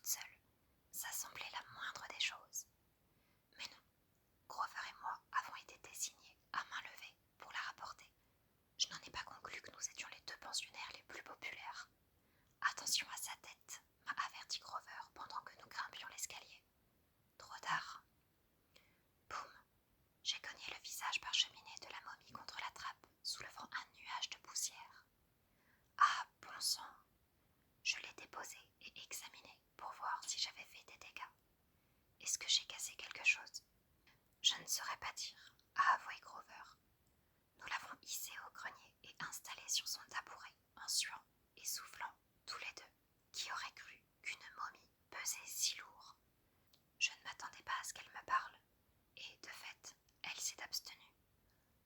toute seule. Ça semblait la moindre des choses. Mais non, Grover et moi avons été désignés à main levée pour la rapporter. Je n'en ai pas conclu que nous étions les deux pensionnaires les plus populaires. Attention à sa tête, m'a averti Grover pendant que nous grimpions l'escalier. Trop tard. Boum! J'ai cogné le visage parcheminé de la momie contre la trappe, soulevant un nuage de poussière. Ah, bon sang! Je l'ai déposé et examiné pour voir si j'avais fait des dégâts. Est-ce que j'ai cassé quelque chose? Je ne saurais pas dire, a avoué Grover. Nous l'avons hissé au grenier et installé sur son tabouret, en suant et soufflant, tous les deux. Qui aurait cru qu'une momie pesait si lourd? Je ne m'attendais pas à ce qu'elle me parle, et de fait, elle s'est abstenue.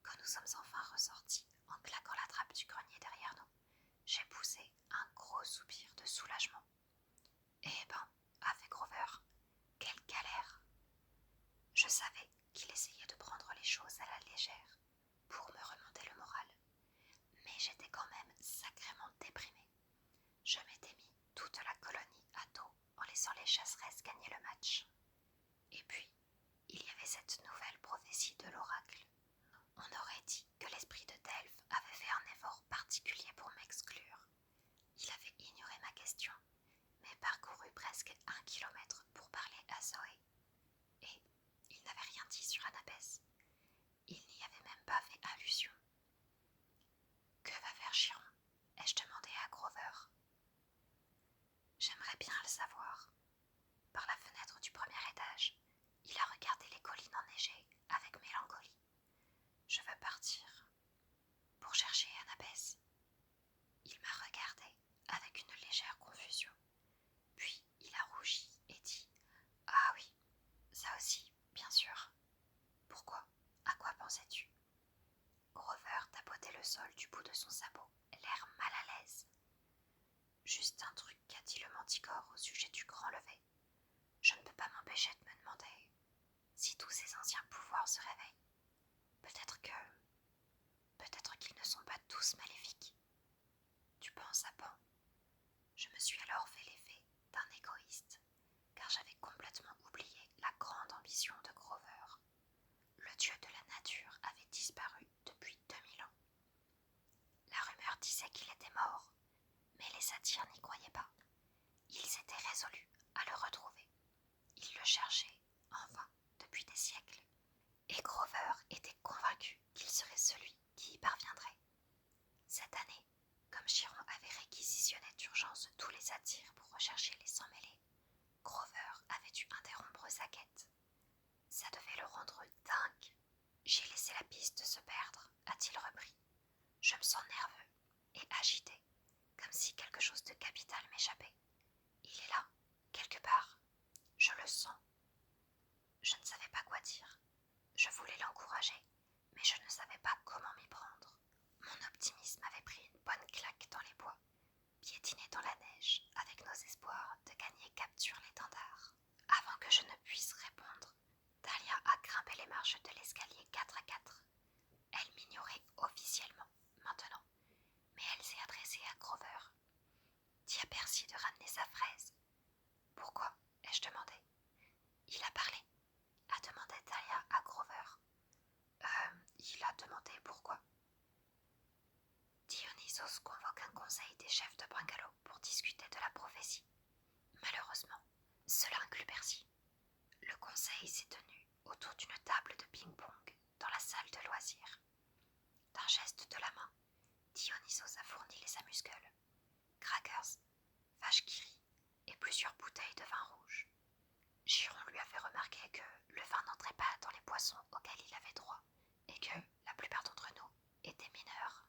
Quand nous sommes enfin ressortis, en claquant la trappe du grenier derrière nous, j'ai poussé un gros soupir de soulagement. Eh ben, a fait Grover, quelle galère! Je savais qu'il essayait de prendre les choses à la légère pour me remonter le moral, mais j'étais quand même sacrément déprimée. Je m'étais mis toute la colonie à dos en laissant les chasseresses gagner le match. Et puis, il y avait cette nouvelle prophétie de l'oracle. On aurait dit que l'esprit de Delphes avait fait un effort particulier pour m'exclure. Il avait ignoré ma question, mais parcouru presque 1 kilomètre pour parler à Zoé. Et il n'avait rien dit sur Annabeth. Il n'y avait même pas fait allusion. Que va faire Chiron? Ai-je demandé à Grover. J'aimerais bien le savoir. Par la fenêtre du premier étage, il a regardé les collines enneigées avec mélancolie. Je veux partir pour chercher Annabeth. Il m'a regardé avec une légère confusion. Puis il a rougi et dit « Ah oui, ça aussi, bien sûr. Pourquoi? À quoi pensais-tu » Grover tapotait le sol du bout de son sabot, l'air mal à l'aise. Juste un truc qu'a dit le manticore au sujet du grand lever. Je ne peux pas m'empêcher de me demander si tous ces anciens pouvoirs se réveillent. Peut-être qu'ils ne sont pas tous maléfiques. Tu penses à Pan? Je me suis alors fait l'effet d'un égoïste, car j'avais complètement oublié la grande ambition de Grover. Le dieu de la nature avait disparu depuis 2000 ans. La rumeur disait qu'il était mort, mais les satyres n'y croyaient pas. Ils étaient résolus à le retrouver. Ils le cherchaient, en vain, depuis des siècles. Et Grover était convaincu qu'il serait celui qui y parviendrait. Cette année, comme Chiron avait réquisitionné d'urgence tous les satyres pour rechercher les sans-mêlés, Grover avait dû interrompre sa quête. Ça devait le rendre dingue. J'ai laissé la piste se perdre, a-t-il repris. Je me sens nerveux et agité, comme si quelque chose de capital m'échappait. Il est là, quelque part. Je le sens. Je ne savais pas quoi dire. Je voulais l'encourager, mais je ne savais pas comment m'y prendre. Mon optimisme avait pris une bonne claque dans les bois, piétiné dans la neige, avec nos espoirs de gagner capture l'étendard. Avant que je ne puisse répondre, Dahlia a grimpé les marches de l'escalier 4 à 4. Elle m'ignorait officiellement, maintenant, mais elle s'est adressée à Grover. Dis à Percy de ramener sa fraise. Pourquoi? Ai-je demandé. Il a parlé, a demandé Dahlia à Grover. Il a demandé pourquoi. Dionysos convoque un conseil des chefs de Brangalo pour discuter de la prophétie. Malheureusement, cela inclut Percy. Le conseil s'est tenu autour d'une table de ping-pong dans la salle de loisirs. D'un geste de la main, Dionysos a fourni les amuse-gueules, crackers, vache qui rit et plusieurs bouteilles de vin rouge. Chiron lui a fait remarquer que le vin n'entrait pas dans les boissons auxquelles il avait droit et que la plupart d'entre nous étaient mineurs.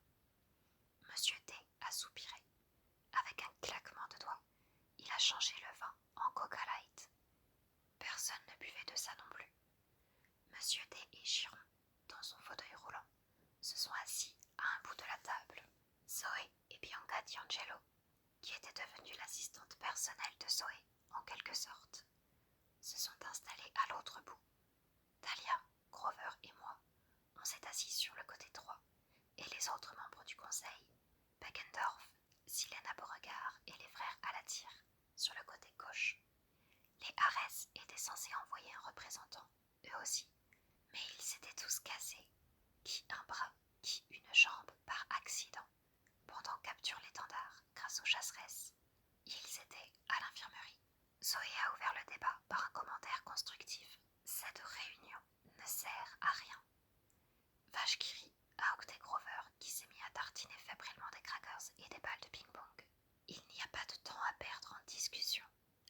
Monsieur D a soupiré. Avec un claquement de doigts, il a changé le vin en Coca Light. Personne ne buvait de ça non plus. Monsieur D et Chiron, dans son fauteuil roulant, se sont assis à un bout de la table. Zoé et Bianca D'Angelo, qui était devenue l'assistante personnelle de Zoé, en quelque sorte, se sont installés à l'autre bout. Dahlia, Grover et moi, on s'est assis sur le côté droit, et les autres membres du conseil, Beckendorf, Silène à Beauregard et les frères Alatyr, sur le côté gauche. Les Ares étaient censés envoyer un représentant, eux aussi, mais ils s'étaient tous cassés, qui un bras, qui une jambe par accident, pendant capture l'étendard grâce aux chasseresses. Ils étaient à l'infirmerie. Zoé a ouvert le débat par un commentaire constructif. Cette réunion ne sert à rien. Vache qui rit a Octet Grover qui s'est mis à tartiner fébrilement des crackers et des balles de ping-pong. Il n'y a pas de temps à perdre en discussion,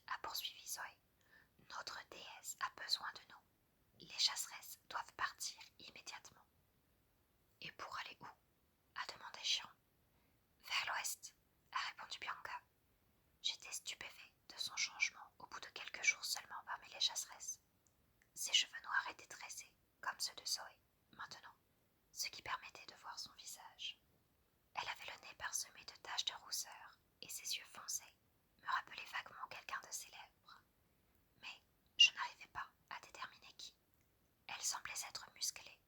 a poursuivi Zoé. Notre déesse a besoin de nous. Les chasseresses doivent partir immédiatement. Et pour aller où? A demandé Chiron. Vers l'ouest, a répondu Bianca. J'étais stupéfait de son changement au bout de quelques jours seulement parmi les chasseresses. Ses cheveux noirs étaient tressés, comme ceux de Zoé, maintenant, ce qui permettait de voir son visage. Elle avait le nez parsemé de taches de rousseur et ses yeux foncés me rappelaient vaguement quelqu'un de célèbre. Mais je n'arrivais pas à déterminer qui. Elle semblait s'être musclée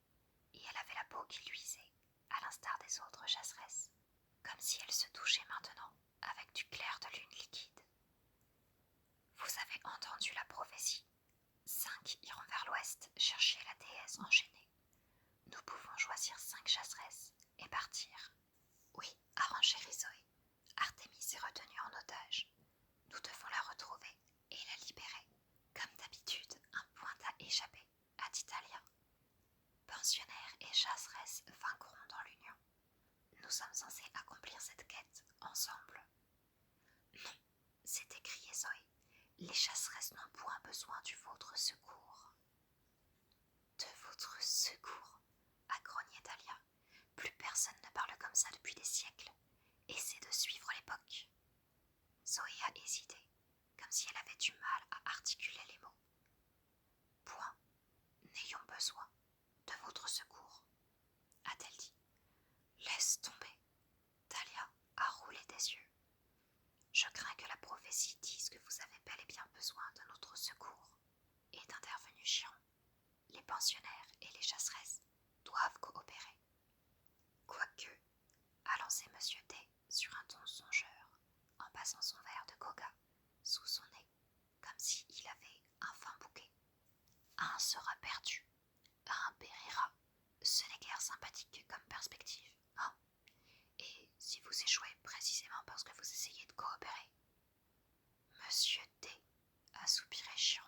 et elle avait la peau qui luisait, à l'instar des autres chasseresses, comme si elle se touchait maintenant avec du clair de lune liquide. Vous avez entendu la prophétie. 5 iront vers l'ouest chercher la déesse enchaînée. Nous pouvons choisir 5 chasseresses et partir. Oui, a renchéri Zoé. Artémis est retenue en otage. Nous devons la retrouver et la libérer. Comme d'habitude, un point a échappé, a dit Talia. Pensionnaires et chasseresses vaincront dans l'union. Nous sommes censés accomplir cette quête ensemble. Non, s'est écrié Zoé. Les chasseresses n'ont point besoin du vôtre secours. De votre secours, a grogné Talia. Plus personne ne parle comme ça depuis des siècles. Essaie de suivre l'époque. Zoé a hésité, comme si elle avait du mal à articuler les mots. Point. N'ayons besoin de votre secours, a-t-elle dit. Laisse tomber. Talia a roulé des yeux. Je crains que la prophétie dise que vous avez bel et bien besoin de notre secours, est intervenu Chiron. Les pensionnaires et les chasseresses doivent coopérer. Quoique, a lancé Monsieur D sur un ton songeur, en passant son verre de coca sous son nez, comme s'il avait un fin bouquet. Un sera perdu, un périra. Ce n'est guère sympathique comme perspective, hein? Et si vous échouez précisément parce que vous essayez de coopérer? Monsieur D, a soupiré Chiron,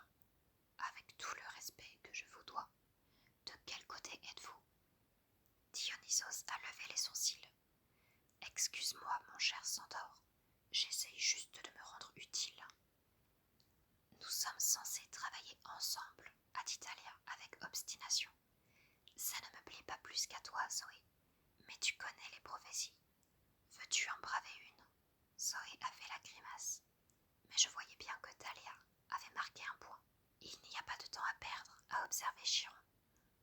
avec tout le respect que je vous dois. De quel côté êtes-vous? Dionysos a levé les sourcils. Excuse-moi, mon cher Centaure, j'essaye juste de me rendre utile. Nous sommes censés travailler ensemble, a dit Talia avec obstination. Ça ne me plaît pas plus qu'à toi, Zoé, mais tu connais les prophéties. Veux-tu en braver une? Zoé a fait la grimace, mais je voyais bien que Talia avait marqué un point. Il n'y a pas de temps à perdre, a observé Chiron.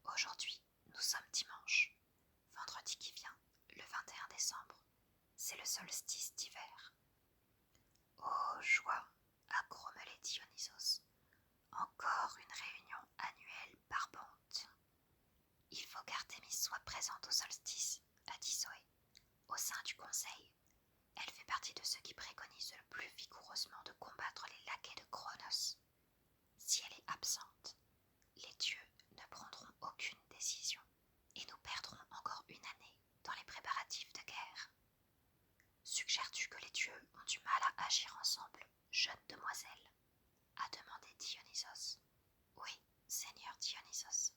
Aujourd'hui, nous sommes dimanche. Vendredi qui vient, le 21 décembre, c'est le solstice d'hiver. Oh, joie, a grommelé Dionysos. Encore une réunion annuelle barbante. Il faut qu'Artémis soit présente au solstice, a dit Zoé. Au sein du conseil, elle fait partie de ceux qui préconisent le plus vigoureusement de combattre les laquais de Cronos. Si elle est absente, les dieux ne prendront aucune décision et nous perdrons encore une année dans les préparatifs de guerre. Suggères-tu que les dieux ont du mal à agir ensemble, jeune demoiselle? A demandé Dionysos. Oui, Seigneur Dionysos.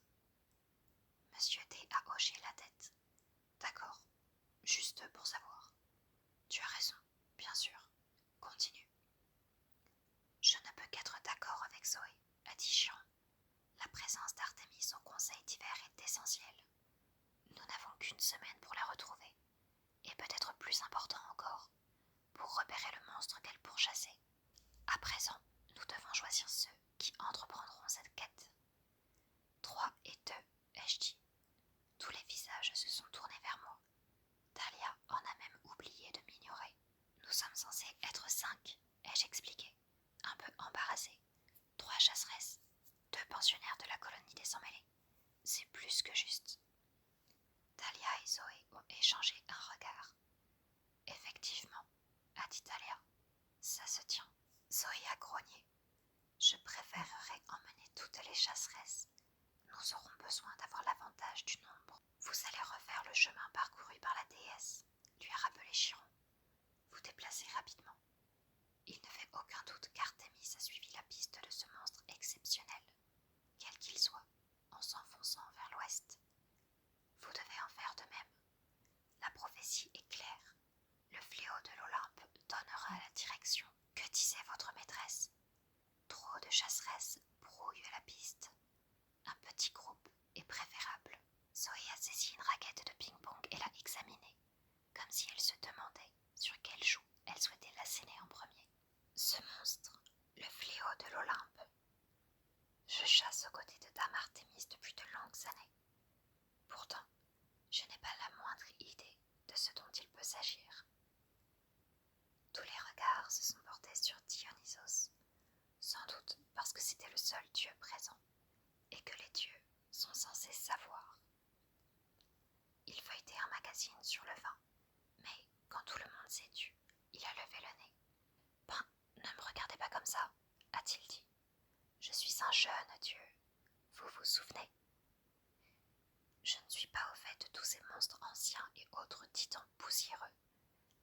Monsieur D a hoché la tête. D'accord, juste pour savoir. Tu as raison, bien sûr. Continue. Je ne peux qu'être d'accord avec Zoé, a dit Chiron. La présence d'Artémis au conseil d'hiver est essentielle. Nous n'avons qu'une semaine pour la retrouver, et peut-être plus important encore, pour repérer le monstre qu'elle pourchassait. À présent, nous devons choisir ceux qui entreprendront cette quête. 3 et 2, ai-je dit. Tous les visages se sont tournés vers moi. Talia en a même oublié de m'ignorer. Nous sommes censés être 5, ai-je expliqué, un peu embarrassée. 3 chasseresses, 2 pensionnaires de la colonie des Sans-Mêlés. C'est plus que juste. Talia et Zoé ont échangé un regard. Effectivement, a dit Talia. Ça se tient. Zoé a grogné. Je préférerais emmener toutes les chasseresses. Nous aurons besoin d'avoir l'avantage du nombre. Vous allez refaire le chemin parcouru par la déesse, lui a rappelé Chiron. Vous déplacez rapidement. Il ne fait aucun doute qu'Artémis a suivi la piste de ce monstre exceptionnel, quel qu'il soit, en s'enfonçant vers l'ouest. Vous devez en faire de même. La prophétie est claire. Le fléau de l'Olympe donnera la direction. Que disait votre maîtresse? Trop de chasseresses brouillent la piste. Un petit groupe est préférable. Zoé a saisi une raquette de ping-pong et l'a examinée, comme si elle se demandait sur quelle joue elle souhaitait l'asséner en premier. Ce monstre, le fléau de l'Olympe. Je chasse aux côtés de Dame Artémis depuis de longues années. Pourtant, je n'ai pas la moindre idée de ce dont il peut s'agir. Tous les regards se sont portés sur Dionysos, sans doute parce que c'était le seul dieu présent, et que les dieux sont censés savoir. Il feuilletait un magazine sur le vin, mais quand tout le monde s'est tu, il a levé le nez. « Ben, ne me regardez pas comme ça, a-t-il dit. Je suis un jeune dieu. Vous vous souvenez? Je ne suis pas au fait de tous ces monstres anciens et autres titans poussiéreux.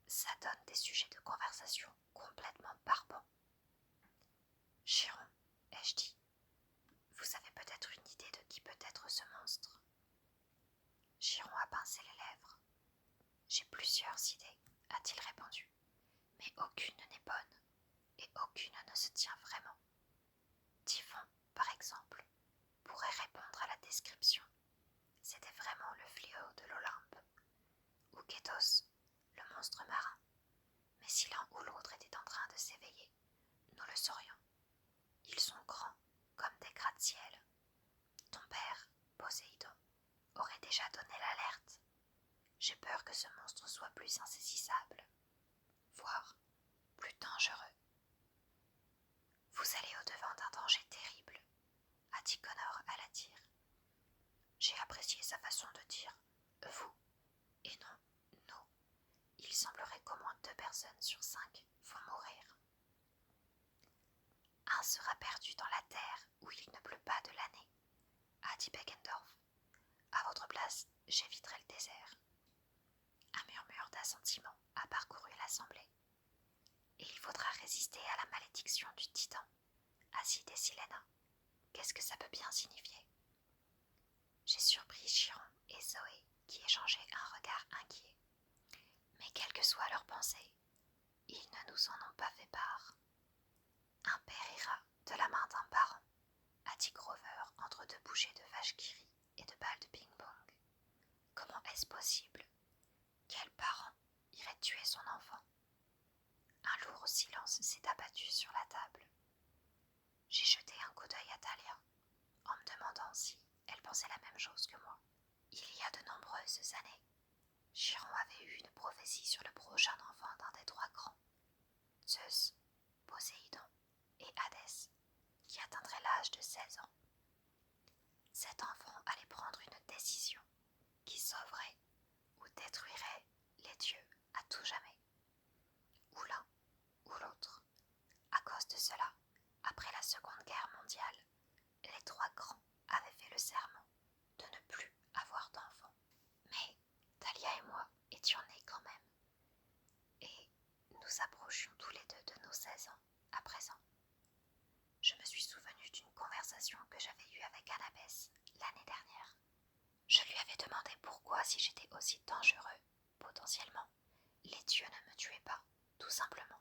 Ça donne des sujets de conversation complètement barbants. Chiron, ai-je dit, vous avez peut-être une idée de qui peut être ce monstre? Chiron a pincé les lèvres. J'ai plusieurs idées, a-t-il répondu, mais aucune n'est bonne, et aucune ne se tient vraiment. Typhon, par exemple, pourrait répondre à la description. C'était vraiment le fléau de l'Olympe. Ou Kétos, le monstre marin. Mais si l'un ou l'autre était en train de s'éveiller, nous le saurions. Ils sont grands, comme des gratte-ciel. Ton père, Poséidon, aurait déjà donné l'alerte. J'ai peur que ce monstre soit plus insaisissable, voire plus dangereux. Vous allez au-devant d'un danger terrible, a dit Connor à la tire. J'ai apprécié sa façon de dire « vous » et non « nous ». Il semblerait qu'au moins 2 personnes sur 5 vont mourir. Un sera perdu dans la terre où il ne pleut pas de l'année, a dit Beckendorf. À votre place, j'éviterai le désert. Un murmure d'assentiment a parcouru l'assemblée. Et il faudra résister à la malédiction du titan, a cité Silena. Qu'est-ce que ça peut bien signifier? J'ai surpris Chiron et Zoé qui échangeaient un regard inquiet. Mais quelle que soit leur pensée, ils ne nous en ont pas fait part. Un père ira de la main d'un parent, a dit Grover entre 2 bouchées de vache qui rit et de balles de ping-pong. Comment est-ce possible? Quel parent irait tuer son enfant? Un lourd silence s'est abattu sur la table. J'ai jeté un coup d'œil à Thalia, en me demandant si elle pensait la même chose que moi. Il y a de nombreuses années, Chiron avait eu une prophétie sur le prochain enfant d'un des 3 grands, Zeus, Poséidon et Hadès, qui atteindrait l'âge de 16 ans. Cet enfant allait prendre une décision qui sauverait ou détruirait les dieux à tout jamais, ou l'un ou l'autre. À cause de cela, après la Seconde Guerre mondiale, les 3 grands avaient fait le serment de ne plus avoir d'enfants. Mais Thalia et moi étions nés quand même, et nous approchions tous les deux de nos 16 ans à présent. Je me suis souvenue d'une conversation que j'avais eue avec Annabeth l'année dernière. Je lui avais demandé pourquoi, si j'étais aussi dangereux, potentiellement, les dieux ne me tuaient pas, tout simplement.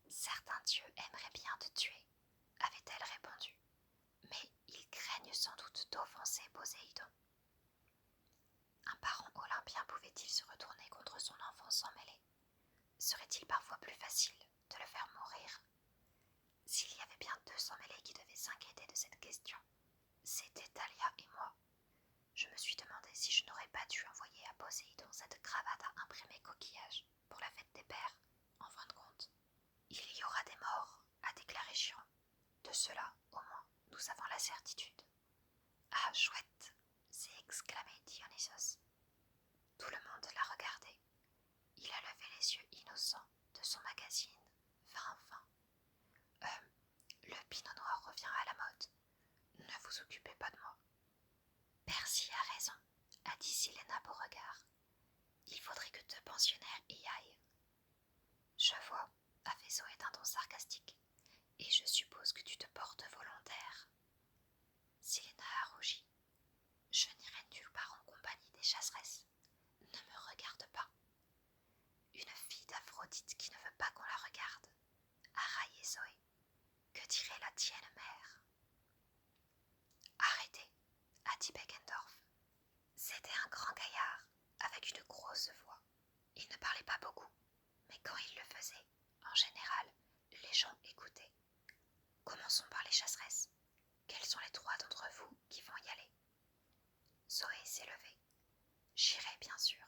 Certains dieux aimeraient bien te tuer, avait-elle répondu, mais ils craignent sans doute d'offenser Poséidon. Un parent olympien pouvait-il se retourner contre son enfant sans mêler? Serait-il parfois plus facile de le faire mourir? S'il y avait bien 2 sans mêlés qui devaient s'inquiéter de cette question, c'était Thalia et moi. Je me suis demandé si je n'aurais pas dû envoyer à Poséidon cette cravate à imprimer coquillage pour la fête des pères. En fin de compte, il y aura des morts, a déclaré Chiron. De cela, au moins, nous avons la certitude. Ah, chouette, s'est exclamé Dionysos. Tout le monde l'a regardé. Il a levé les yeux innocents de son magazine fin. Le pinot noir dit Silena Beauregard. Il faudrait que 2 pensionnaires y aillent. Je vois, a fait Zoé d'un ton sarcastique, et je suppose que tu te portes volontaire. Silena a rougi. Je n'irai nulle part en compagnie des chasseresses. Ne me regarde pas. Une fille d'Aphrodite qui ne veut pas qu'on la regarde, a raillé Zoé. Que dirait la tienne mère? Arrêtez, a dit Beckendorf. C'était un grand gaillard, avec une grosse voix. Il ne parlait pas beaucoup, mais quand il le faisait, en général, les gens écoutaient. Commençons par les chasseresses. Quels sont les 3 d'entre vous qui vont y aller? Zoé s'est levée. J'irai bien sûr,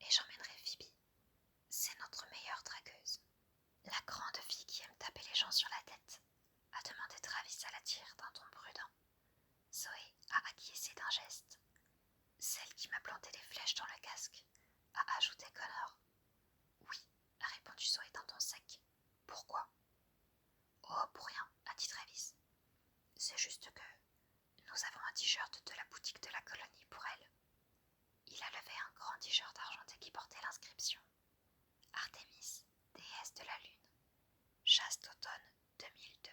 et j'emmènerai Phoebe. C'est notre meilleure dragueuse. La grande fille qui aime taper les gens sur la tête, a demandé Travis à la tire d'un ton prudent. Zoé a acquiescé d'un geste. Celle qui m'a planté des flèches dans le casque, a ajouté Connor. Oui, a répondu Zoé d'un ton sec. Pourquoi? Oh, pour rien, a dit Travis. C'est juste que nous avons un t-shirt de la boutique de la colonie pour elle. Il a levé un grand t-shirt argenté qui portait l'inscription Artémis, déesse de la lune, chasse d'automne 2002,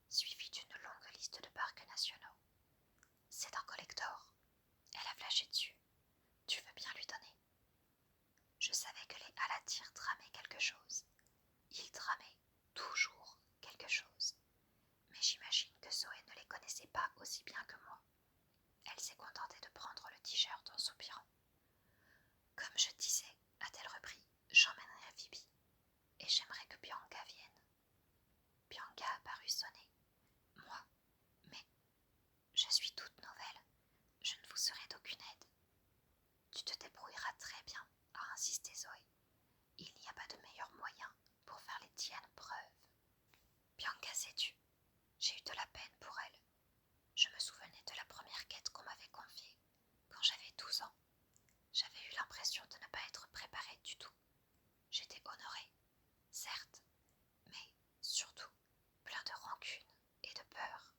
suivi d'une longue liste de parcs nationaux. C'est un collector. Elle a flashé dessus. Tu veux bien lui donner? Je savais que les Alatyrs tramaient quelque chose. Ils tramaient toujours quelque chose. Mais j'imagine que Zoé ne les connaissait pas aussi bien que moi. Elle s'est contentée de prendre le t-shirt en soupirant. Comme je disais, a-t-elle repris, j'emmènerai Phoebe. Et j'aimerais que Bianca vienne. Bianca a paru sonner. Moi, mais je suis toute nouvelle. Je ne vous serai d'aucune aide. Tu te débrouilleras très bien, a insisté Zoé. Il n'y a pas de meilleur moyen pour faire les tiennes preuves. Bianca s'est tue. J'ai eu de la peine pour elle. Je me souvenais de la première quête qu'on m'avait confiée, quand j'avais 12 ans. J'avais eu l'impression de ne pas être préparée du tout. J'étais honorée, certes, mais surtout plein de rancune et de peur.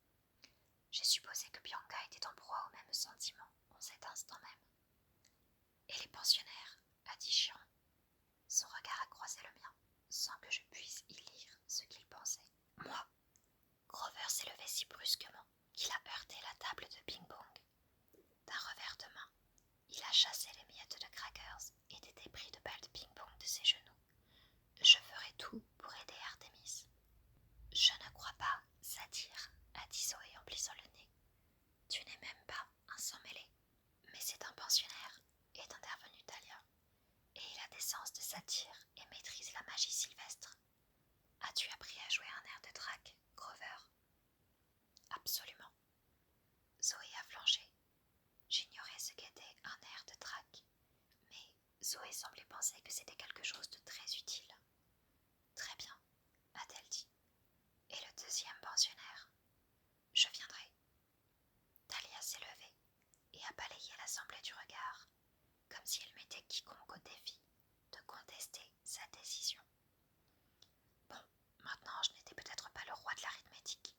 J'ai supposé que Bianca était en proie au même sentiment en cet instant même. Et les pensionnaires, a dit Chiron. Son regard a croisé le mien, sans que je puisse y lire ce qu'il pensait. Moi. Grover s'est levé si brusquement qu'il a heurté la table de ping-pong. D'un revers de main, il a chassé les miettes de crackers et des débris de balles de ping-pong de ses genoux. Je ferai tout pour aider Artémis. Je ne crois pas, Satyre, a dit Zoé en plissant le nez. Tu n'es même pas un sang-mêlé, mais c'est un pensionnaire, est intervenu Talia. Et il a des sens de satyre et maîtrise la magie sylvestre. As-tu appris à jouer un air de drague, Grover? Absolument. Zoé a flanché. J'ignorais ce qu'était un air de drague, mais Zoé semblait penser que c'était quelque chose de très utile. Très bien, a-t-elle dit. Et le 2e pensionnaire? Je viendrai. Talia s'est levée et a balayé l'assemblée du regard, comme si elle mettait quiconque au défi de contester sa décision. Bon, maintenant je n'étais peut-être pas le roi de l'arithmétique,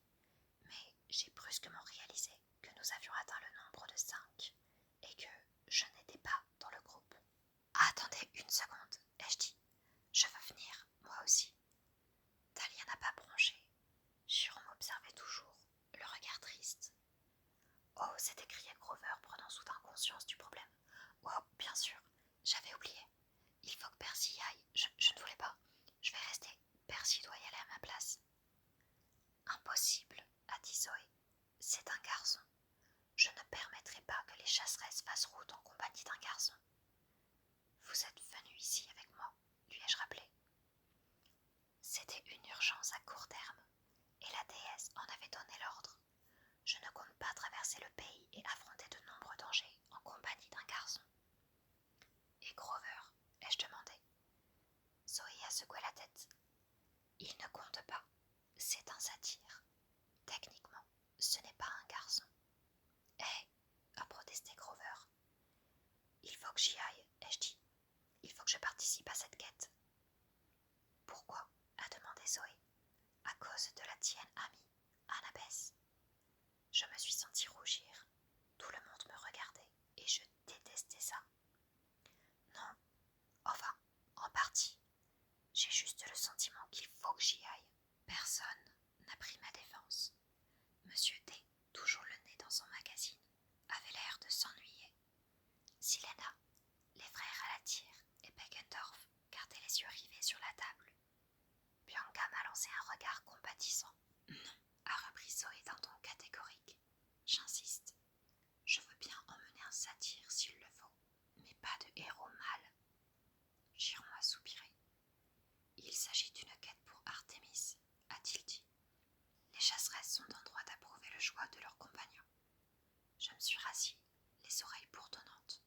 mais j'ai brusquement réalisé que nous avions atteint le nombre de 5 et que je n'étais pas dans le groupe. Attendez une seconde, ai-je dit. Je veux venir, moi aussi. Talia n'a pas bronché. Chiron m'observait toujours, le regard triste. Oh, s'est écrié Grover, prenant soudain conscience du problème. Oh, bien sûr, j'avais oublié. Il faut que Percy y aille. Je ne voulais pas. Je vais rester. Percy doit y aller à ma place. Impossible, a dit Zoé. C'est un garçon. Je ne permettrai pas que les chasseresses fassent route en compagnie d'un garçon. Vous êtes venu ici avec moi, lui ai-je rappelé. C'était une urgence à court terme, et la déesse en avait donné l'ordre. Je ne compte pas traverser le pays et affronter de nombreux dangers en compagnie d'un garçon. Et Grover, ai-je demandé. Zoé a secoué la tête. Il ne compte pas. C'est un satyre. Techniquement, ce n'est pas un garçon. A protesté Grover. Il faut que j'y aille, ai-je dit. Il faut que je participe à cette quête. Pourquoi? A demandé Zoé. À cause de la tienne amie, Annabeth. Je me suis sentie rougir. Tout le monde me regardait et je détestais Satyr et Beckendorf gardaient les yeux rivés sur la table. Bianca m'a lancé un regard compatissant. Non, a repris Zoé d'un ton catégorique. J'insiste. Je veux bien emmener un satyre s'il le faut, mais pas de héros mâle. Chiron a soupiré. Il s'agit d'une quête pour Artémis, a-t-il dit. Les chasseresses sont en droit d'approuver le choix de leurs compagnons. Je me suis rassis, les oreilles bourdonnantes.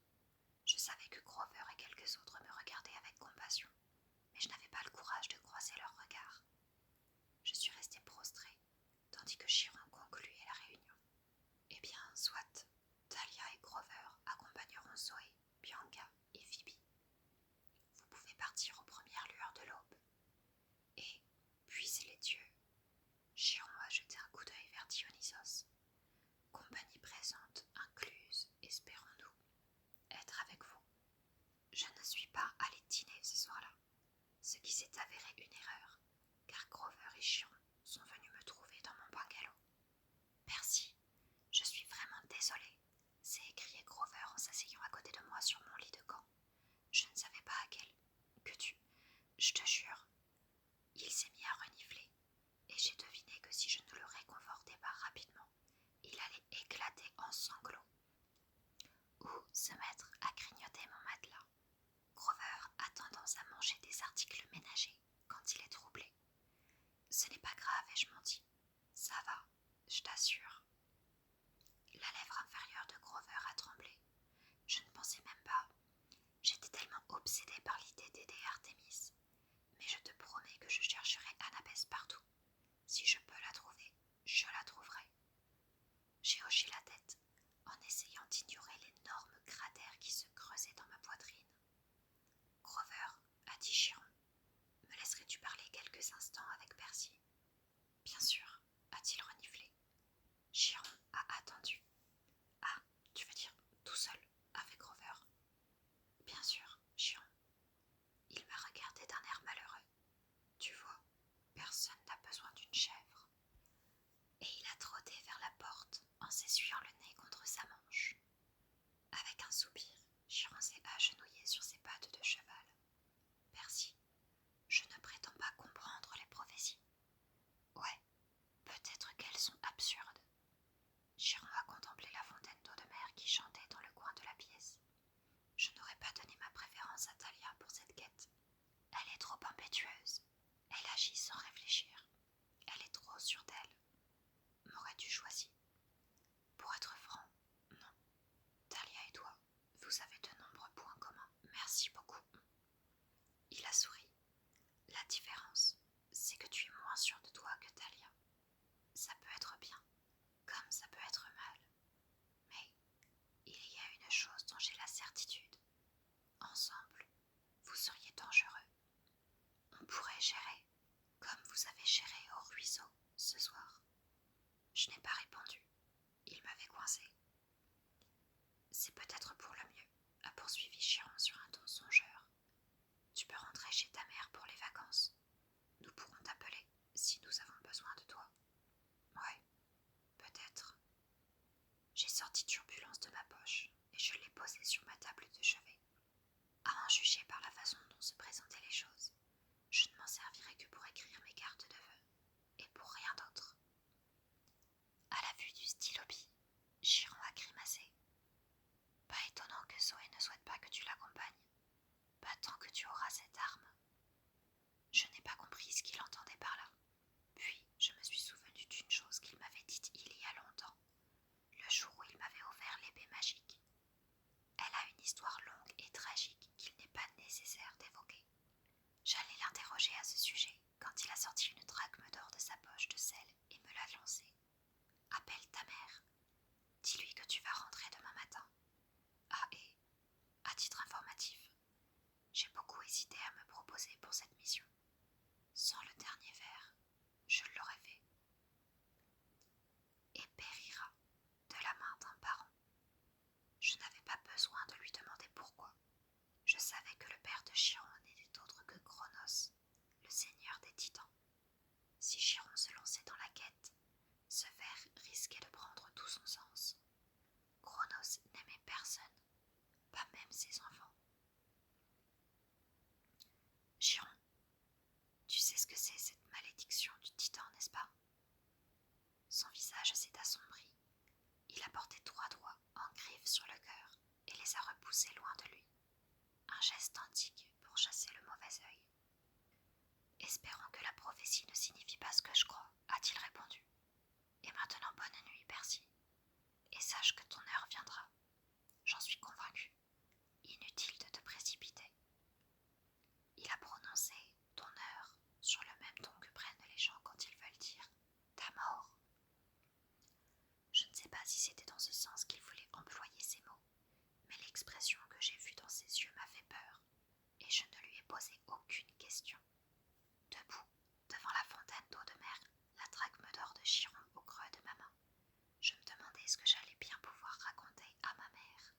Je savais que Grover et quelques autres me regardaient avec compassion, mais je n'avais pas le courage de croiser leurs regards. Je suis restée prostrée, tandis que Chiron concluait la réunion. Eh bien, soit, Talia et Grover accompagneront Zoé, Bianca et Phoebe. Vous pouvez partir aux premières lueurs de l'aube. Et, puissent les dieux, Chiron a jeté un coup d'œil vers Dionysos. Compagnie présente incluse, espérons-nous, être avec vous. Je ne suis pas allée dîner ce soir-là, ce qui s'est avéré une erreur, car Grover et Chiron sont venus me trouver dans mon bungalow. Merci, je suis vraiment désolée, s'est écrié Grover en s'asseyant à côté de moi sur mon lit de camp. Je ne savais pas à quel. Je te jure. Il s'est mis à renifler, et j'ai deviné que si je ne le réconfortais pas rapidement, il allait éclater en sanglots. Ou se mettre à grignoter mon matelas. Grover a tendance à manger des articles ménagers quand il est troublé. Ce n'est pas grave, ai-je menti. Ça va, je t'assure. La lèvre inférieure de Grover a tremblé. Je ne pensais même pas. J'étais tellement obsédée par l'idée d'aider Artémis. Mais je te promets que je chercherai Annabeth partout. Si je peux la trouver, je la trouverai. J'ai hoché la tête, en essayant d'ignorer l'énorme cratère qui se creusait dans ma poitrine. Grover, a dit Chiron, me laisserais-tu parler quelques instants avec Percy? Bien sûr, a-t-il reniflé. Chiron a attendu. Ah, tu veux dire tout seul, avec Grover? Bien sûr, Chiron. Il m'a regardé d'un air malheureux. Tu vois, personne n'a besoin d'une chèvre. Et il a trotté vers la porte en s'essuyant le nez contre sa manche. Avec un soupir, Chiron s'est agenouillé sur ses pattes de cheval. Percy, je ne prétends pas comprendre les prophéties. Ouais, peut-être qu'elles sont absurdes. Chiron a contemplé la fontaine d'eau de mer qui chantait dans le coin de la pièce. Je n'aurais pas donné ma préférence à Talia pour cette quête. Elle est trop impétueuse. Elle agit sans réfléchir. Elle est trop sûre d'elle. M'aurais-tu choisi? Pour être franc, non. Talia et toi, vous avez de nombreux points communs. Merci beaucoup. Il a souri. La différence, c'est que tu es moins sûr de toi que Talia. Ça peut être bien, comme ça peut être mal. Mais il y a une chose dont j'ai la certitude. Ensemble, vous seriez dangereux. On pourrait gérer, comme vous avez géré au ruisseau ce soir. Je n'ai pas répondu. Il m'avait coincé. C'est peut-être pour le mieux, a poursuivi Chiron sur un ton songeur. Tu peux rentrer chez ta mère pour les vacances. Nous pourrons t'appeler si nous avons besoin de toi. Ouais, peut-être. J'ai sorti Turbulence de ma poche et je l'ai posée sur ma table de chevet. À en juger par la façon dont se présentaient les choses, je ne m'en servirai que pour écrire mes cartes de vœux, et pour rien d'autre. À la vue du stylo-bille, Chiron a grimacé. Pas étonnant que Zoé ne souhaite pas que tu l'accompagnes, pas tant que tu auras cette arme. Je n'ai pas compris ce qu'il entendait par là. Puis je me suis souvenu d'une chose qu'il m'avait dite il y a longtemps, le jour où il m'avait offert l'épée magique. Elle a une histoire longue et tragique qu'il n'est pas nécessaire d'évoquer. J'allais l'interroger à ce sujet quand il a sorti une drachme d'or de sa poche de sel et me l'a lancée. Appelle ta mère. Dis-lui que tu vas rentrer demain matin. Ah, et, à titre informatif, j'ai beaucoup hésité à me proposer pour cette mission. Sans le dernier verre, je l'aurais fait. Et périra de la main d'un parent. Je n'avais pas besoin de lui demander pourquoi. Je savais que le père de Chiron n'était autre que Cronos, le seigneur des titans. Si Chiron se lançait dans la quête, ce vers risquait de prendre tout son sens. Cronos n'aimait personne, pas même ses enfants. poussait loin de lui, un geste antique pour chasser le mauvais œil. Espérons que la prophétie ne signifie pas ce que je crois, a-t-il répondu. Et maintenant bonne nuit, Percy, et sache que ton heure viendra. J'en suis convaincue. Inutile de te précipiter. Il a prononcé ton heure sur le même ton que prennent les gens quand ils veulent dire ta mort. Je ne sais pas si c'était dans ce sens qu'il voulait employer ces mots, mais l'expression que j'ai vue dans ses yeux m'a fait peur, et je ne lui ai posé aucune question. Debout, devant la fontaine d'eau de mer, la drachme d'or de Chiron au creux de ma main, je me demandais ce que j'allais bien pouvoir raconter à ma mère.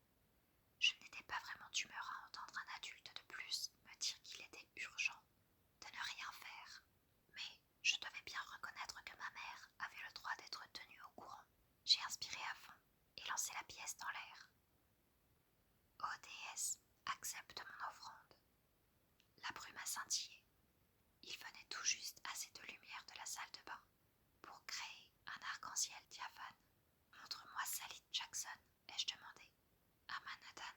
Je n'étais pas vraiment d'humeur à entendre un adulte de plus me dire qu'il était urgent de ne rien faire, mais je devais bien reconnaître que ma mère avait le droit d'être tenue au courant. J'ai inspiré à fond et lancé la pièce dans l'air. Ô déesse, accepte mon offrande. La brume a scintillé. Il venait tout juste assez de lumière de la salle de bain pour créer un arc-en-ciel diaphane. Montre-moi Sally Jackson, ai-je demandé. À Manhattan,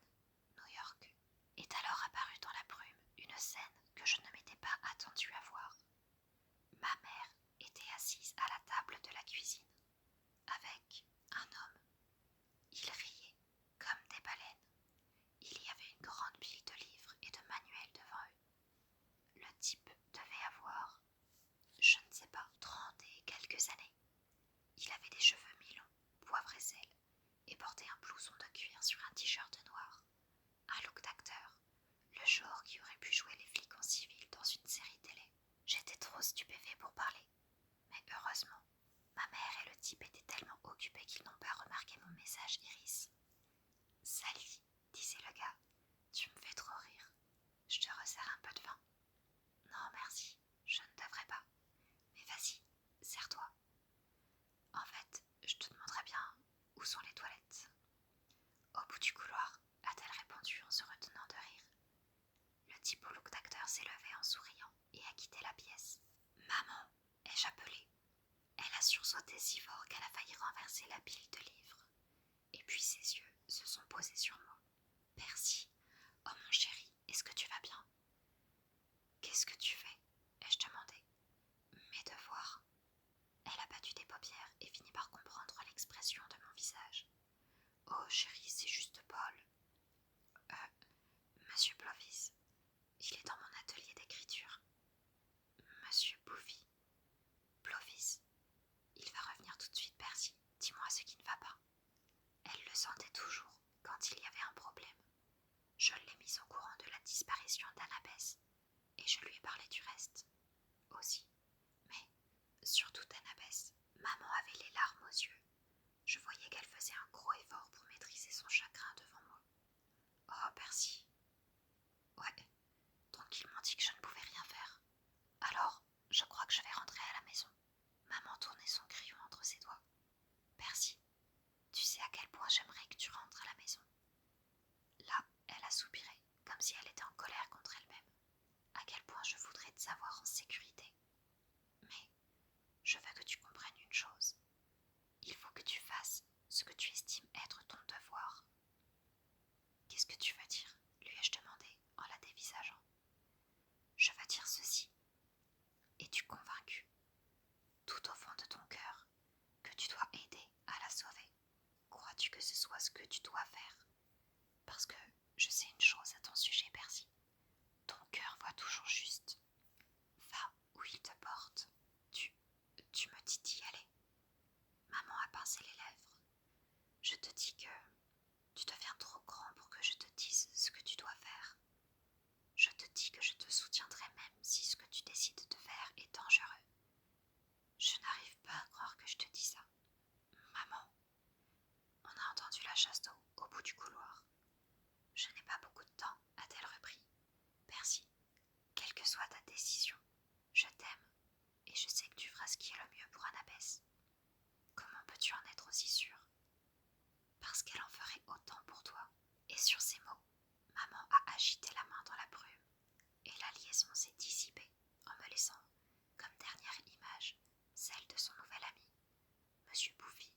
New York. Est alors apparue dans la brume une scène que je ne m'étais pas attendue à voir. Ma mère était assise à la table de la cuisine, avec un homme. Ils riaient comme des baleines. Il y avait une grande pile de livres et de manuels devant eux. Le type devait avoir, je ne sais pas, 30 et quelques années. Il avait des cheveux mi-longs, poivre et sel, et portait un blouson de cuir sur un t-shirt noir. Un look d'acteur, le genre qui aurait pu jouer les flics en civil dans une série télé. J'étais trop stupéfait pour parler, mais heureusement, ma mère et le type étaient tellement occupés qu'ils n'ont pas remarqué mon message iris. Sally, disait le gars, tu me fais trop rire. Je te resserre un peu de vin. Non, merci, je ne devrais pas. Mais vas-y, serre-toi. En fait, je te demanderais bien où sont les toilettes. Au bout du couloir, a-t-elle répondu en se retenant de rire. Le type au look d'acteur s'est levé en souriant et a quitté la pièce. Maman, ai-je appelé. Elle a sursauté si fort qu'elle a failli renverser la pile de livres. Et puis ses yeux se sont posés sur moi. Percy, oh mon chéri, est-ce que tu vas bien? Qu'est-ce que tu fais? Ai-je demandé. Mes devoirs. Elle a battu des paupières et finit par comprendre l'expression de mon visage. Oh chérie, c'est juste Paul. Monsieur Plovis, il est dans mon atelier d'écriture. Monsieur Bouvy. Plovis, il va revenir tout de suite, Percy. Dis-moi ce qui ne va pas. Elle le sentait toujours quand il y avait un problème. Je l'ai mise au courant de la disparition d'Annabeth et je lui ai parlé du reste aussi. Mais surtout d'Annabeth, maman avait les larmes aux yeux. Je voyais qu'elle faisait un gros effort pour maîtriser son chagrin devant moi. Oh, Percy. Ouais, donc ils m'ont dit que je ne pouvais rien faire. Alors, je crois que je vais rentrer à la maison. Maman tournait son crayon entre ses doigts. Percy, tu sais à quel point j'aimerais que tu rentres à la maison. Là, elle a soupiré, comme si elle était en colère contre elle-même. À quel point je voudrais te savoir en sécurité. Mais je veux que tu comprennes une chose. Il faut que tu fasses ce que tu estimes être ton devoir. Qu'est-ce que tu veux dire? Lui ai-je demandé en la dévisageant. Je veux dire ceci. Es-tu convaincu, tout au fond de ton cœur, que tu dois aider à la sauver? Crois-tu que ce soit ce que tu dois faire? Parce que je sais une chose à ton sujet, Percy. Ton cœur voit toujours juste. Va où il te porte. Tu me dis d'y aller. Maman a pincé les lèvres. Je te dis que tu deviens trop grand pour que je te dise ce que tu dois faire. Je te dis que je te soutiendrai même si ce que tu décides de faire est dangereux. Je n'arrive pas à croire que je te dis ça. Maman, on a entendu la chasse d'eau au bout du couloir. Je n'ai pas beaucoup de temps, a-t-elle repris. Percy, quelle que soit ta décision, je t'aime et je sais que tu feras ce qui est le mieux pour Annabeth. Comment peux-tu en être aussi sûre? Parce qu'elle en ferait autant pour toi. Et sur ces mots, maman a agité la main dans la brume et la liaison s'est dissipée en me laissant, comme dernière image, celle de son nouvel ami, Monsieur Bouvy,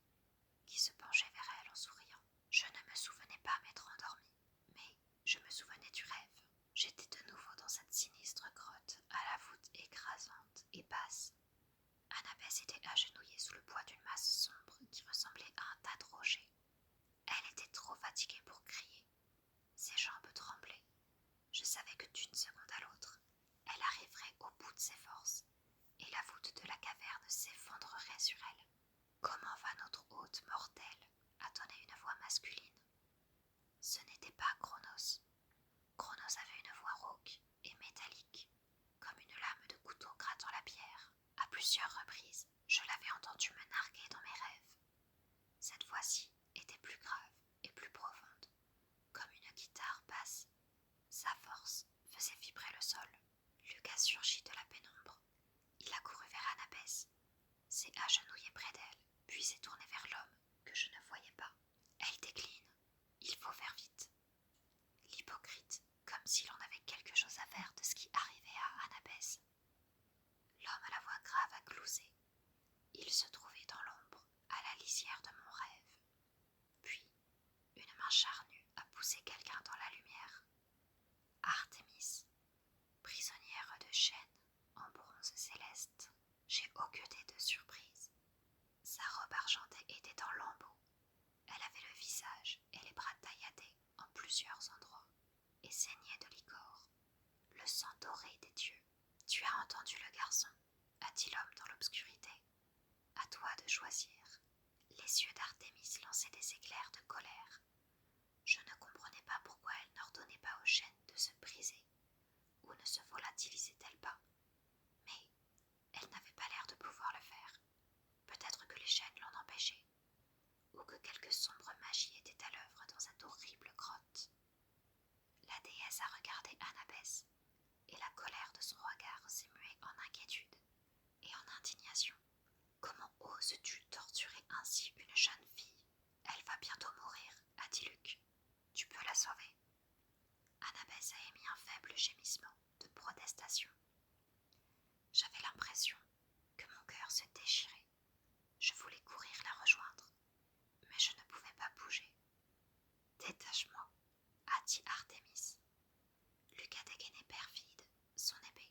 qui se penchait vers elle en souriant. Je ne me souvenais pas m'être endormie, mais Je me souvenais du rêve. J'étais de nouveau dans cette sinistre grotte, à la voûte écrasante et basse. Annabeth était agenouillée sous le poids d'une masse sombre qui ressemblait à un tas de rochers. Elle était trop fatiguée pour crier. Ses jambes tremblaient. Je savais que d'une seconde à l'autre, elle arriverait au bout de ses forces, et la voûte de la caverne s'effondrerait sur elle. Comment va notre hôte mortel? Attendait une voix masculine. Ce n'était pas Cronos. Cronos avait une voix rauque et métallique, comme une lame de couteau grattant la pierre. À plusieurs reprises, je l'avais entendu me narguer dans mes rêves. Cette voix-ci était plus grave et plus profonde, comme une guitare basse. Sa force faisait vibrer le sol. Lucas surgit de la pénombre. Il accourut vers Annabeth, s'est agenouillé près d'elle, puis s'est tourné vers l'homme que je ne voyais pas. Elle décline. Il faut faire vite. L'hypocrite, comme s'il en avait quelque chose à faire de ce qui arrivait à Annabeth. L'homme à la voix grave a glousé. Il se trouvait dans l'ombre, à la lisière de mon rêve. Puis, une main charnue a poussé quelqu'un dans la lumière. Artémis, prisonnière de chaînes en bronze céleste. J'ai hoqueté de surprise. Sa robe argentée était en lambeaux. Elle avait le visage et les bras tailladés en plusieurs endroits et saignait de l'ichor, le sang doré des dieux. Tu as entendu le garçon, a dit l'homme dans l'obscurité. À toi de choisir. Les yeux d'Artémis lançaient des éclairs de colère. Je ne comprenais pas pourquoi elle n'ordonnait pas aux chaînes de se briser, ou ne se volatilisait-elle pas. Mais elle n'avait pas l'air de pouvoir le faire. Peut-être que les chaînes l'en empêchaient, ou que quelque sombre magie était à l'œuvre dans cette horrible grotte. La déesse a regardé Annabeth, et la colère de son regard s'est muée en inquiétude et en indignation. Comment oses-tu torturer ainsi une jeune fille? Elle va bientôt mourir, a dit Luc. Tu peux la sauver. Annabeth a émis un faible gémissement de protestation. J'avais l'impression que mon cœur se déchirait. Je voulais courir la rejoindre, mais je ne pouvais pas bouger. Détache-moi, a dit Artémis. Luc a dégainé perfide son épée.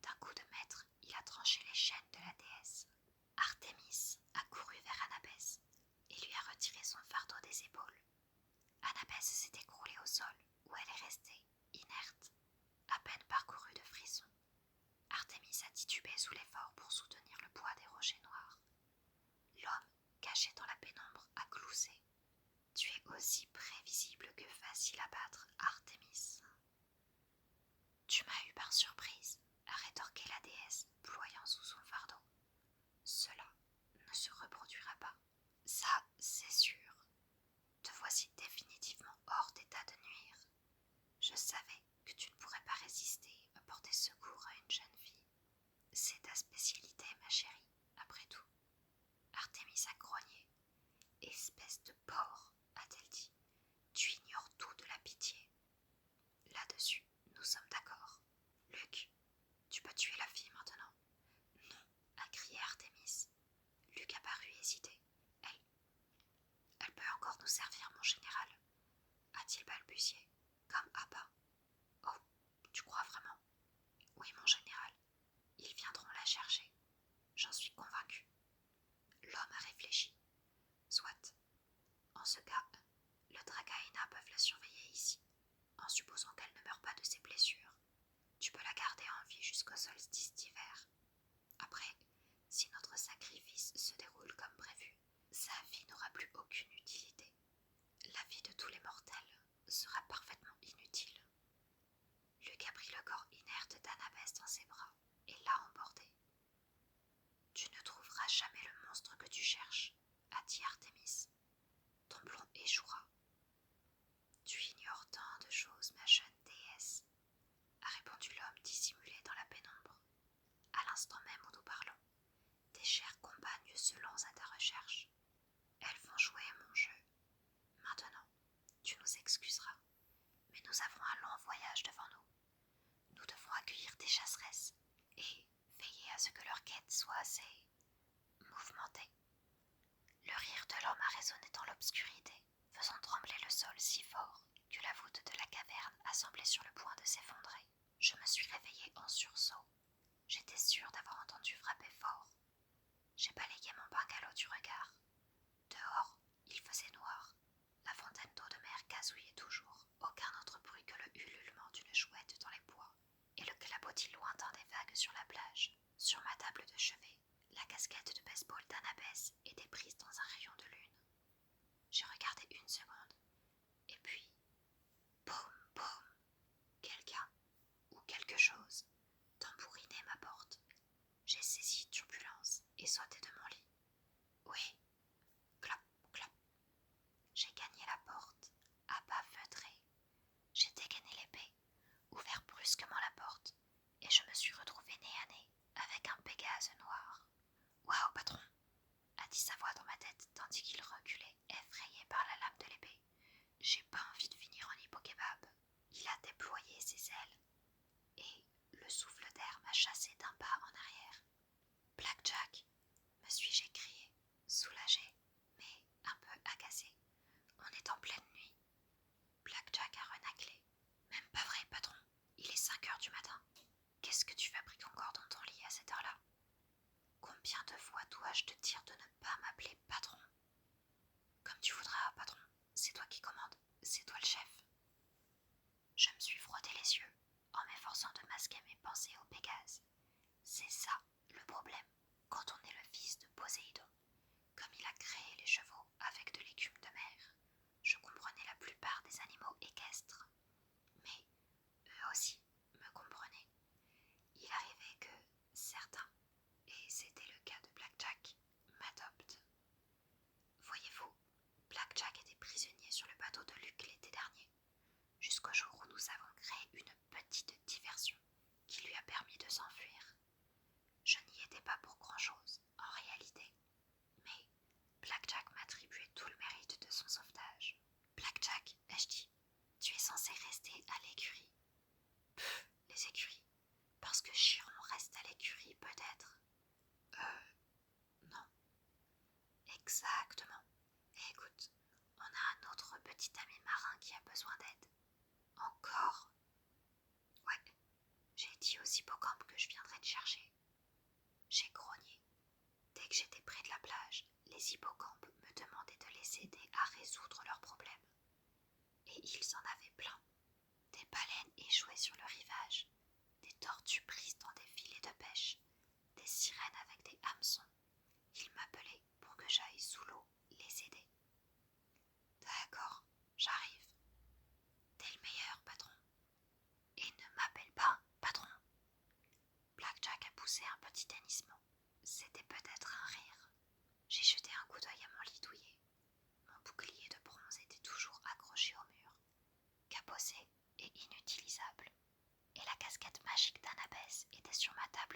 D'un coup de maître, il a tranché les chaînes de la déesse. Artémis a couru vers Annabeth et lui a retiré son fardeau des épaules. Annabeth s'est écroulée au sol, où elle est restée, inerte, à peine parcourue de frissons. Artémis a titubé sous l'effort pour soutenir le poids des rochers noirs. L'homme, caché dans la pénombre, a glousé. Tu es aussi prévisible que facile à battre, Artémis. Tu m'as eu par surprise, a rétorqué la déesse, ployant sous son fardeau. Cela ne se reproduira pas. Ça, c'est sûr. Te voici définitivement hors d'état de nuire. Je savais que tu ne pourrais pas résister à porter secours à une jeune fille. C'est ta spécialité, ma chérie, après tout. Artémis a grogné. Espèce de porc, a-t-elle dit. Tu ignores tout de la pitié. Là-dessus, nous sommes d'accord. Luc, tu peux tuer la fille maintenant. Non, a crié Artémis. Luc a paru hésiter. Elle peut encore nous servir, mon général, a-t-il balbutié, comme Abba. Oh, tu crois vraiment? Oui, mon général, ils viendront la chercher. J'en suis convaincu. L'homme a réfléchi. Soit. En ce cas, le Dragaïna peuvent la surveiller ici, en supposant qu'elle ne meure pas de ses blessures. Tu peux la garder en vie jusqu'au solstice d'hiver. Après, si notre sacrifice se déroule comme prévu, sa vie n'aura plus aucune utilité. La vie de tous les mortels sera parfaitement inutile. Luc a pris le corps inerte d'Annabeth dans ses bras et l'a emporté. Tu ne trouveras jamais le monstre que tu cherches, a dit Artémis. Ton plomb échouera. Tu ignores tant de choses, ma jeune déesse, a répondu l'homme dissimulé dans la pénombre. À l'instant même où nous parlons, tes chères compagnes se lancent à ta recherche. Elles vont jouer mon jeu. Maintenant, tu nous excuseras, mais nous avons un long voyage devant nous. Nous devons accueillir des chasseresses et veiller à ce que leur quête soit assez mouvementée. Le rire de l'homme a résonné dans l'obscurité, faisant trembler le sol si fort que la voûte de la caverne a semblé sur le point de s'effondrer. Je me suis réveillée en sursaut. J'étais sûre d'avoir entendu frapper fort. J'ai balayé mon bungalow du regard. Dehors, il faisait noir. La fontaine d'eau de mer gazouillait toujours. Aucun autre bruit que le ululement d'une chouette dans les bois et le clapotis lointain des vagues sur la plage. Sur ma table de chevet, la casquette de baseball d'Annabeth était prise dans un rayon de lune. J'ai regardé une seconde, et puis, boum, boum, quelqu'un ou quelque chose tambourinait ma porte. J'ai saisi turbulence et sauté de mon lit. Oui, clop, clop. J'ai gagné la porte, à pas feutrés. J'ai dégainé l'épée, ouvert brusquement la porte, et je me suis retrouvée nez à nez avec un Pégase noir. Waouh, patron, a dit sa voix dans ma tête tandis qu'il reculait, effrayé par la lame de l'épée. J'ai pas envie de finir en hippokebab. Il a déployé ses ailes, et le souffle d'air m'a chassé d'un pas en arrière. Black Jack, me suis-je écrié, soulagé, mais un peu agacé. On est en pleine nuit. Black Jack a renâclé. Même pas vrai, patron. Il est 5 heures du matin. Qu'est-ce que tu fabriques encore dans ton lit à cette heure-là? Combien de fois dois-je te dire de ne pas m'appeler patron? Comme tu voudras, patron. C'est toi qui commandes. C'est toi le chef. Je me suis frotté les yeux en m'efforçant de masquer mes pensées au Pégase. C'est ça le problème quand on est le fils de Poséidon. Comme il a créé les chevaux avec de l'écume de mer, je comprenais la plupart des animaux équestres. Mais eux aussi me comprenaient. Il arrivait que certains, et c'était le cas de Black Jack, m'adoptent. Voyez-vous, Black Jack était prisonnier sur le bateau de Luc l'été dernier, jusqu'au jour où nous avons créé une petite diversion qui lui a permis de s'enfuir. Je n'y étais pas pour grand-chose, en réalité, mais Black Jack m'attribuait tout le mérite de son sauvetage. Black Jack, ai-je dit, tu es censé rester à l'écurie. Pfff, les écuries. Parce que Chiron reste à l'écurie, peut-être. Non. Exactement. Et écoute, on a un autre petit ami marin qui a besoin d'aide. Encore? Ouais, j'ai dit aux hippocampes que je viendrais te chercher. J'ai grogné. Dès que j'étais près de la plage, les hippocampes me demandaient de les aider à résoudre leurs problèmes. Et ils en avaient plein. Des baleines échouées sur le rivage, des tortues prises dans des filets de pêche, des sirènes avec des hameçons. Ils m'appelaient pour que j'aille sous l'eau les aider. D'accord, j'arrive. T'es le meilleur, patron. Et ne m'appelle pas patron. Black Jack a poussé un petit hennissement. C'était peut-être un rire. J'ai jeté un coup d'œil à mon lit douillet. Mon bouclier de bronze était toujours accroché au mur, cabossé et inutilisable, et la casquette magique d'Annabeth était sur ma table